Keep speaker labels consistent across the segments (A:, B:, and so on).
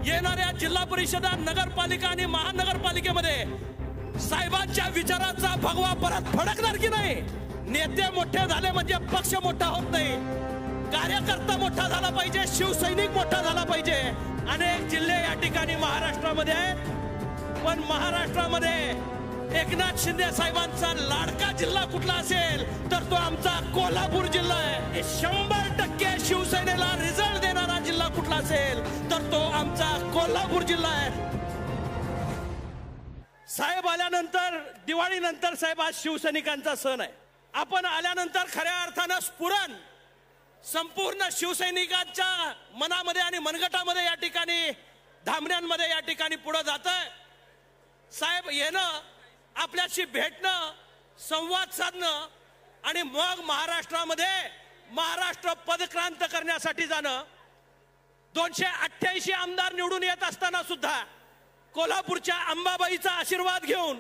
A: येणाऱ्या जिल्हा परिषदा, नगरपालिका आणि महानगरपालिकेमध्ये साहेबांच्या विचाराचा भगवा परत फडकणार की नाही? नेते मोठे झाले म्हणजे पक्ष मोठा होत नाही, कार्यकर्ता मोठा झाला पाहिजे, शिवसैनिक मोठा झाला पाहिजे। अनेक जिल्हे या ठिकाणी महाराष्ट्रामध्ये आहेत, पण महाराष्ट्रामध्ये एकनाथ शिंदे साहेबांचा लाडका जिल्हा कुठला असेल तर तो आमचा कोल्हापूर जिल्हा आहे। 100% शिवसेनेला रिझल्ट देणारा जिल्हा कुठला असेल तर तो आमचा कोल्हापूर जिल्हा आहे। साहेब आल्यानंतर, दिवाळीनंतर साहेब आज शिवसैनिकांचा सण आहे। आपण आल्यानंतर खऱ्या अर्थानं स्फुरण संपूर्ण शिवसैनिकांच्या मनामध्ये आणि मनगटामध्ये या ठिकाणी, धामण्यांमध्ये या ठिकाणी पुढे जात आहे। साहेब येणं, आपल्याशी भेटणं, संवाद साधणं आणि मग महाराष्ट्रामध्ये महाराष्ट्र पदक्रांत करण्यासाठी जाणं। 288 आमदार निवडून येत असताना सुद्धा कोल्हापूरच्या अंबाबाईचा आशीर्वाद घेऊन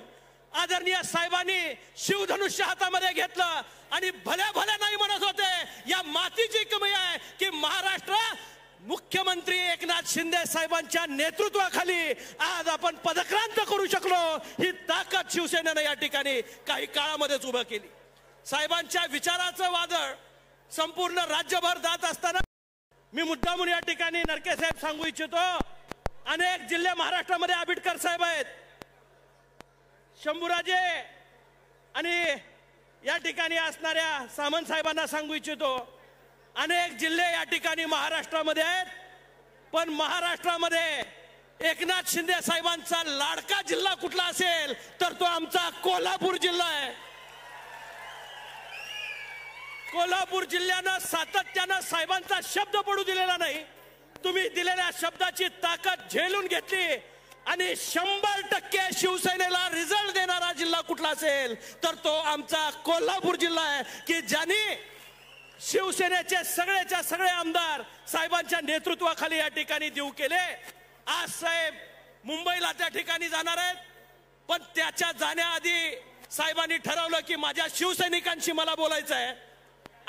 A: आदरणीय साहेबांनी शिवधनुष्य हातामध्ये घेतलं आणि भल्या भल्या नाही म्हणत होते, या मातीची कमी आहे की महाराष्ट्र मुख्यमंत्री एकनाथ शिंदे साहेबांच्या नेतृत्वाखाली आज आपण पदक्रांत करू शकलो। ही ताकद शिवसेनेने या ठिकाणी काही काळामध्येच उभं केली। साहेबांच्या विचाराचं वादळ संपूर्ण राज्यभर जात असताना मी मुद्दामून या ठिकाणी नरके साहेब सांगू इच्छितो, अनेक जिल्हे महाराष्ट्रामध्ये आंबेडकर साहेब आहेत, शंभूराजे आणि या ठिकाणी असणाऱ्या सामंत साहेबांना सांगू इच्छितो, अनेक जिल्हे या ठिकाणी महाराष्ट्रामध्ये आहेत, पण महाराष्ट्रामध्ये एकनाथ शिंदे साहेबांचा लाडका जिल्हा कुठला असेल तर तो आमचा कोल्हापूर जिल्हा आहे। कोल्हापूर जिल्ह्यानं सातत्यानं साहेबांचा शब्द पडू दिलेला नाही। तुम्ही दिलेल्या शब्दाची ताकद झेलून घेतली आणि 100% शिवसेनेला रिझल्ट देणारा जिल्हा कुठला असेल तर तो आमचा कोल्हापूर जिल्हा आहे की ज्यांनी शिवसेनेचे सगळेच्या सगळे आमदार साहेबांच्या नेतृत्वाखाली या ठिकाणी देऊ केले। आज साहेब मुंबईला त्या ठिकाणी जाणार आहेत, पण त्याच्या जाण्याआधी साहेबांनी ठरवलं की माझ्या शिवसैनिकांशी मला बोलायचं आहे।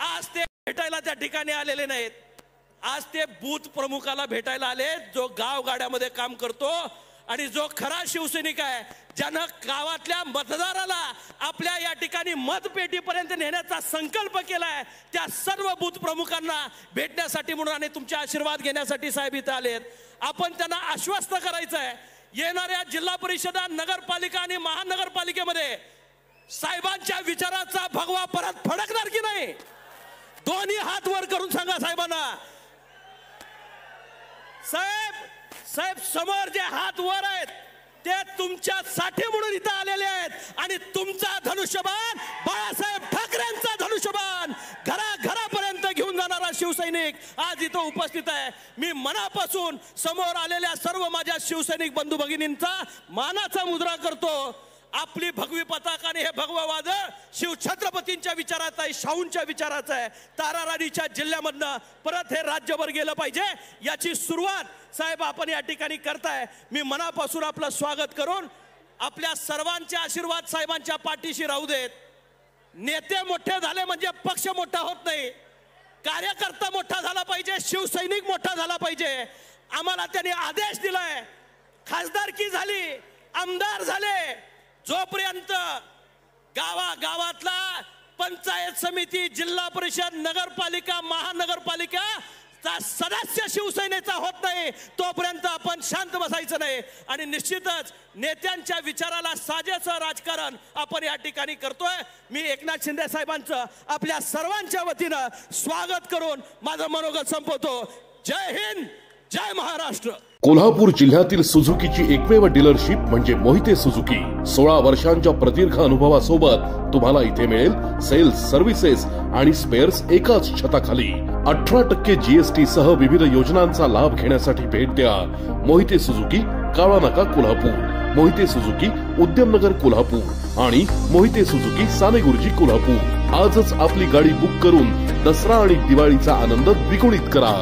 A: आज ते भेटायला त्या ठिकाणी आलेले नाहीत, आज ते बूथ प्रमुखाला भेटायला आले, जो गावगाड्यामध्ये काम करतो आणि जो खरा शिवसैनिक आहे, ज्यानं गावातल्या मतदाराला आपल्या या ठिकाणी मतपेटीपर्यंत नेण्याचा संकल्प केलाय, त्या सर्व बूथ प्रमुखांना भेटण्यासाठी म्हणून आणि तुमचे आशीर्वाद घेण्यासाठी साहेब इथे आलेत। आपण त्यांना आश्वस्त करायचं आहे, येणाऱ्या जिल्हा परिषदा, नगरपालिका आणि महानगरपालिकेमध्ये साहेबांच्या विचाराचा भगवा परत फडकणार की नाही? दोन्ही हात वर करून सांगा साहेबांना। साहेब साहेब समोर जे हात वर आहेत ते तुमच्यासाठी म्हणून इथं आलेले आहेत आणि तुमचा धनुष्यबाण, बाळासाहेब ठाकरेंचा धनुष्यबाण घराघरापर्यंत घेऊन जाणारा शिवसैनिक आज इथं उपस्थित आहे। मी मनापासून समोर आलेल्या सर्व माझ्या शिवसैनिक बंधू भगिनींचा मानाचा मुद्रा करतो। आपली भगवी पताका आणि हे भगवा वादळ शिवछत्रपतींच्या विचाराचं आहे, शाहूंच्या विचाराचं आहे। ताराराणीच्या जिल्ह्यामधनं परत हे राज्यभर गेलं पाहिजे, याची सुरुवात साहेब आपण या ठिकाणी करताय। मी मनापासून आपलं स्वागत करून आपल्या सर्वांचे आशीर्वाद साहेबांच्या पाठीशी राहू देत। नेते मोठे झाले म्हणजे पक्ष मोठा होत नाही, कार्यकर्ता मोठा झाला पाहिजे, शिवसैनिक मोठा झाला पाहिजे। आम्हाला त्यांनी आदेश दिलाय, खासदारकी झाली, आमदार झाले, जोपर्यंत गावागावातला पंचायत समिती, जिल्हा परिषद, नगरपालिका, महानगरपालिका सदस्य शिवसेनेचा होत नाही तोपर्यंत आपण शांत बसायचं नाही। आणि निश्चितच नेत्यांच्या विचाराला साजेचं राजकारण आपण या ठिकाणी करतोय। मी एकनाथ शिंदे साहेबांचं आपल्या सर्वांच्या वतीनं स्वागत करून माझं मनोगत संपवतो। जय हिंद, जय महाराष्ट्र।
B: कोल्हापूर जिल्ह्यातील सुझुकीची एकमेव डीलरशिप म्हणजे मोहिते सुझुकी। 16 वर्षांच्या प्रदीर्घ अनुभवासोबत तुम्हाला इथे मिळेल सेल्स, सर्व्हिसेस आणि स्पेअर्स एकाच छताखाली। 18% GST सह विविध योजनांचा लाभ घेण्यासाठी भेट द्या मोहिते सुझुकी, काळा नाका, कोल्हापूर, मोहिते सुझुकी, उद्यमनगर, कोल्हापूर आणि मोहिते सुझुकी, सानेगुरुजी, कोल्हापूर। आजच आपली गाडी बुक करून दसरा आणि दिवाळीचा आनंद द्विगुणित करा।